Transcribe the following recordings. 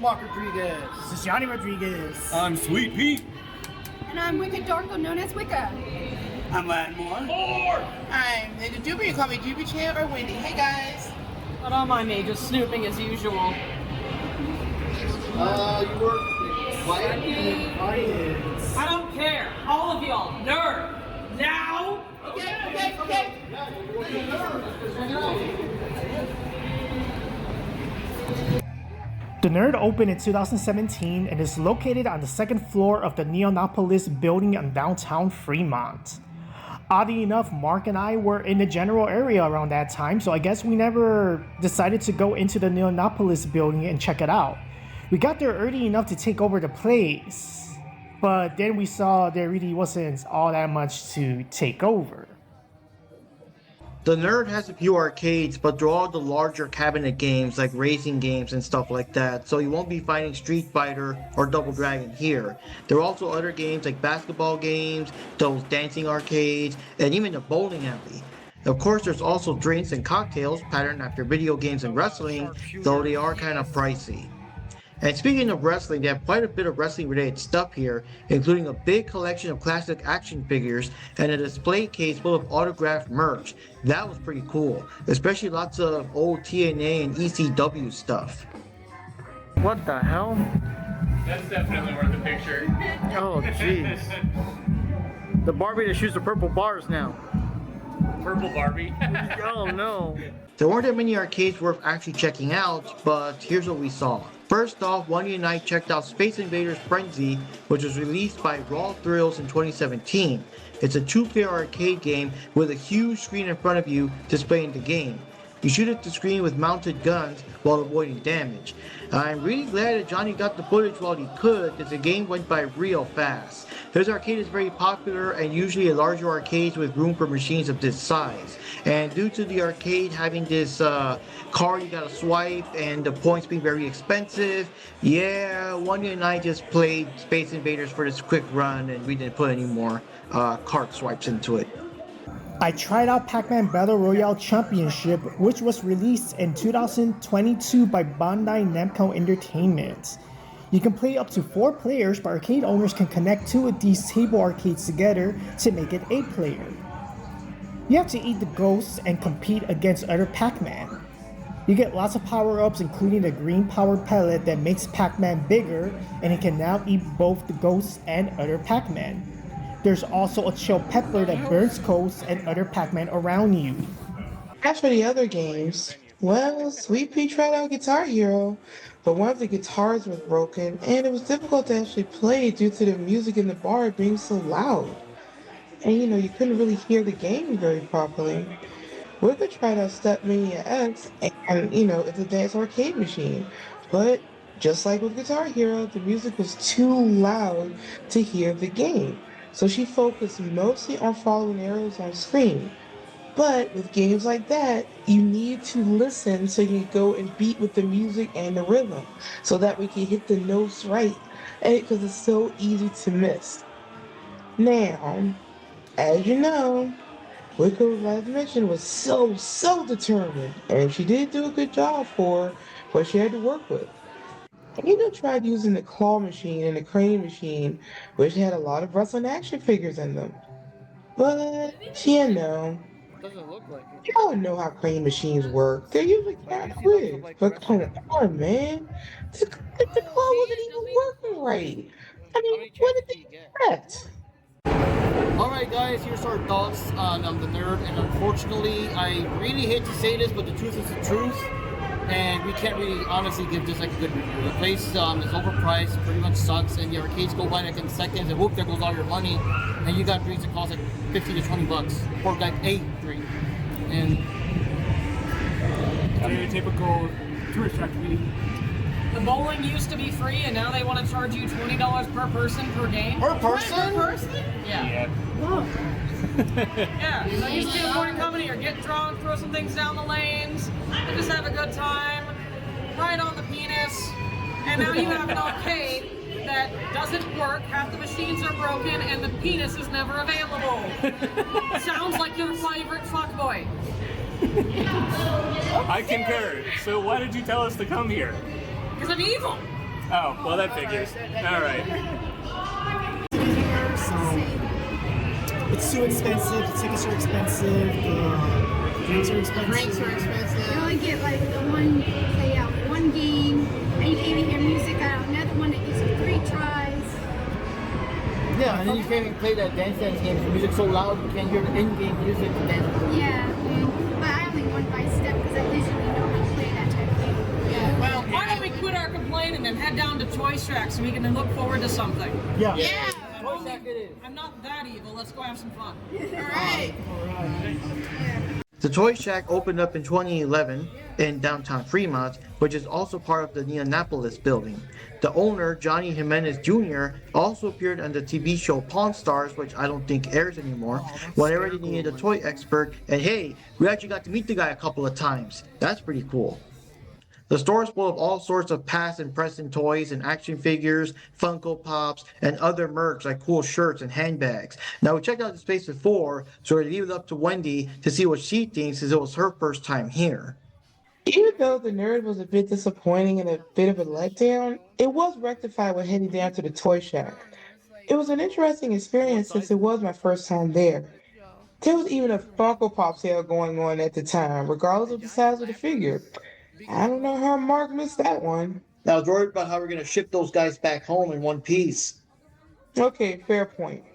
Block Rodriguez. This is Johnny Rodriguez. I'm Sweet Pete. And I'm Wicca Dorco, known as Wicca. I'm Lan Moore. I'm the Doobie. You call me Doobie Champ or Wendy. Hey guys. But don't mind me, just snooping as usual. You were quiet. I don't care. All of y'all, nerd. Now. Okay. The Nerd opened in 2017 and is located on the second floor of the Neonopolis building in downtown Fremont. Oddly enough, Mark and I were in the general area around that time, so I guess we never decided to go into the Neonopolis building and check it out. We got there early enough to take over the place, but then we saw there really wasn't all that much to take over. The Nerd has a few arcades, but they're all the larger cabinet games like racing games and stuff like that, so you won't be finding Street Fighter or Double Dragon here. There are also other games like basketball games, those dancing arcades, and even a bowling alley. Of course, there's also drinks and cocktails patterned after video games and wrestling, though they are kind of pricey. And speaking of wrestling, they have quite a bit of wrestling related stuff here, including a big collection of classic action figures and a display case full of autographed merch. That was pretty cool, especially lots of old TNA and ECW stuff. What the hell? That's definitely worth a picture. Oh jeez. The Barbie that shoots the purple bars now. Purple Barbie. Oh no. There weren't that many arcades worth actually checking out, but here's what we saw. First off, Wendy and I checked out Space Invaders Frenzy, which was released by Raw Thrills in 2017. It's a 2-player arcade game with a huge screen in front of you displaying the game. You shoot at the screen with mounted guns while avoiding damage. I'm really glad that Johnny got the footage while he could, as the game went by real fast. This arcade is very popular and usually a larger arcade with room for machines of this size. And due to the arcade having this card you gotta swipe and the points being very expensive, yeah, Wendy and I just played Space Invaders for this quick run and we didn't put any more card swipes into it. I tried out Pac-Man Battle Royale Championship, which was released in 2022 by Bandai Namco Entertainment. You can play up to 4 players, but arcade owners can connect 2 of these table arcades together to make it 8 player. You have to eat the ghosts and compete against other Pac-Man. You get lots of power-ups, including the green power pellet that makes Pac-Man bigger, and it can now eat both the ghosts and other Pac-Man. There's also a chill pepper that burns ghosts and other Pac-Man around you. As for the other games, well, Sweet Pea tried out Guitar Hero, but one of the guitars was broken and it was difficult to actually play due to the music in the bar being so loud. And you couldn't really hear the game very properly. Wicca tried out Step Mania X and it's a dance arcade machine, but just like with Guitar Hero, the music was too loud to hear the game. So she focused mostly on following arrows on screen. But with games like that, you need to listen so you can go and beat with the music and the rhythm, so that we can hit the notes right, because it's so easy to miss. Now, as you know, Wicca, as mentioned, was so determined, and she did do a good job for what she had to work with. And tried using the claw machine and the crane machine, which had a lot of wrestling action figures in them. But, Doesn't look like it. y'all know how crane machines work. They're usually kind of quick. But come on, man. The claw wasn't even working right. I mean, what did they expect? Alright guys, here's our thoughts on The Nerd, and unfortunately, I really hate to say this, but the truth is the truth. And we can't really honestly give this like a good review. The place is overpriced, pretty much sucks, and the arcades go by like in seconds, and whoop, there goes all your money, and you got drinks that cost like 50 to 20 bucks for like 8 drinks. And Very typical tourist attraction. The bowling used to be free, and now they want to charge you $20 per person per game. per person? Per person? Yeah. Yeah, so you used to be the morning company or get drunk, throw some things down the lanes, and just have a good time, ride on the penis, and now you have an arcade that doesn't work, half the machines are broken, and the penis is never available. Sounds like your favorite fuckboy. I concur. So why did you tell us to come here? Because I'm evil. Oh, well that figures. All right. So it's too expensive. The tickets are expensive. The drinks are expensive. You only get like the one payout, one game, and you can't even hear music out. Another one that gives you 3 tries. Yeah, and then you can't even play that Dance Dance game. The music's so loud you can't hear the in-game music to dance. Yeah, but I only won by step because I visually know how to play that type of game. Yeah. Well, why don't we quit our complaining and head down to Toy Shack so we can look forward to something? Yeah. Toy Shack it is. I'm not that evil. Let's go have some fun. Alright. The Toy Shack opened up in 2011 in downtown Fremont, which is also part of the Neonopolis building. The owner, Johnny Jimenez Jr., also appeared on the TV show Pawn Stars, which I don't think airs anymore, whenever they needed a toy expert, and hey, we actually got to meet the guy a couple of times. That's pretty cool. The store is full of all sorts of past and present toys and action figures, Funko Pops, and other merch like cool shirts and handbags. Now, we checked out the space before, so we leave it up to Wendy to see what she thinks, as it was her first time here. Even though the nerd was a bit disappointing and a bit of a letdown, it was rectified when heading down to the Toy Shack. It was an interesting experience since it was my first time there. There was even a Funko Pop sale going on at the time, regardless of the size of the figure. I don't know how Mark missed that one. Now, I was worried about how we're going to ship those guys back home in one piece. Okay, fair point.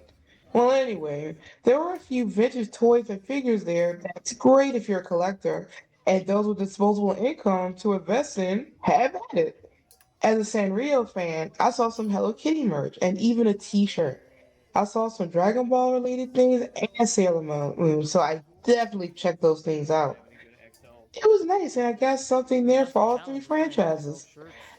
Well, anyway, there were a few vintage toys and figures there that's great if you're a collector, and those with disposable income to invest in, have at it. As a Sanrio fan, I saw some Hello Kitty merch and even a t-shirt. I saw some Dragon Ball related things and Sailor Moon, so I definitely checked those things out. It was nice, and I got something there for all 3 franchises.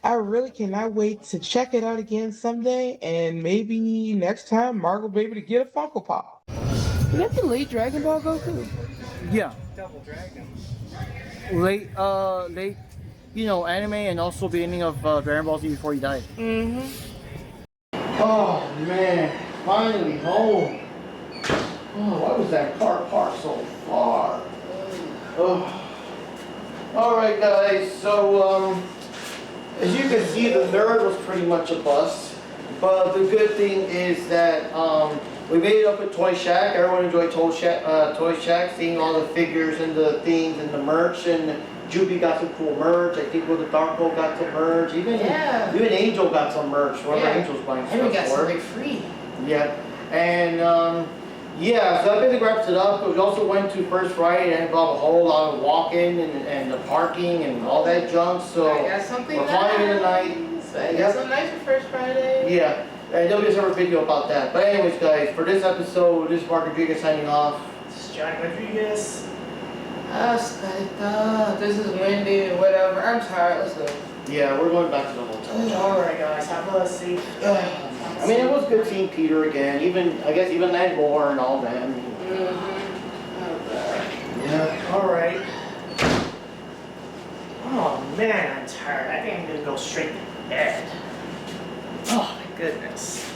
I really cannot wait to check it out again someday, and maybe next time Mark will be able to get a Funko Pop. Is that the late Dragon Ball Goku? Yeah. Late, anime, and also beginning of Dragon Ball Z before he died. Oh man, finally home. Oh, why was that car parked so far? Oh. Alright guys, so as you can see, the nerd was pretty much a bust. But the good thing is that we made it up at Toy Shack. Everyone enjoyed Toy Shack, seeing all the figures and the things and the merch. And Juby got some cool merch. I think the Darko got some merch. Even Angel got some merch. Remember, Angel's buying stuff. And we got something free. Yeah, and yeah, so that basically wraps it up. We also went to First Friday and involved a whole lot of walking and the parking and all that junk. So I got something we're calling it a night. I got something nice for First Friday. Yeah, and there'll be a separate video about that. But anyways, guys, for this episode, this is Mark Rodriguez signing off. This is Johnny Rodriguez. This is Wendy, whatever. I'm tired. Let's go. Yeah, we're going back to the hotel. Alright, guys. Have a safe. I mean, it was good seeing Peter again. Even Lan Moore and all that. I mean, Yeah. Alright. Oh man, I'm tired. I think I'm gonna go straight to bed. Oh my goodness.